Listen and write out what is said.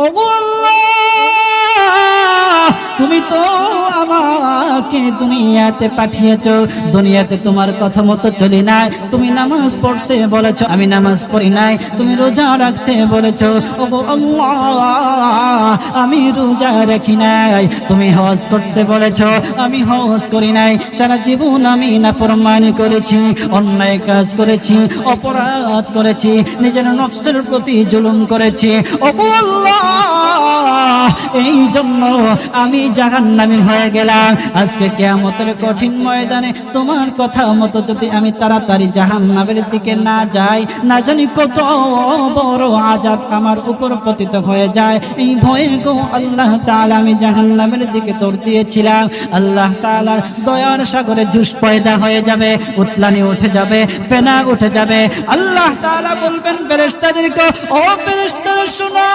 ওগো আল্লাহ, তুমি তো আমাকে দুনিয়াতে পাঠিয়েছো, দুনিয়াতে তোমার কথা মতো চলি নাই। তুমি নামাজ পড়তে বলেছো, আমি নামাজ পড়ি নাই। তুমি রোজা রাখতে বলেছো, ওগো আল্লাহ আমি রোজা রাখি নাই। তুমি হজ করতে বলেছো, আমি হজ করি নাই। সারা জীবন আমি নাফরমানি করেছি, অন্যায় কাজ করেছি, অপরাধ করেছি, নিজের নফসের প্রতি জুলুম করেছি। ওগো আল্লাহ, এই জন্য আমি জাহান্নামী হয়ে গেলাম। আজকে কিয়ামতের কঠিন ময়দানে তোমার কথা মতো যদি আমি তাড়াতাড়ি জাহান্নামের দিকে না যাই, না জানি কত বড় আযাব আমার উপর পতিত হয়ে যায়। এই ভয়ে গো আল্লাহ তাআলা আমি জাহান্নামের দিকে দৌড় দিয়েছিলাম। আল্লাহ তাআলার দয়ার সাগরে জুস পয়দা হয়ে যাবে, উতলানি উঠে যাবে, ফেনা উঠে যাবে। আল্লাহ তাআলা বলবেন ফেরেশতাদেরকে, ও ফেরেশতারা শোনো।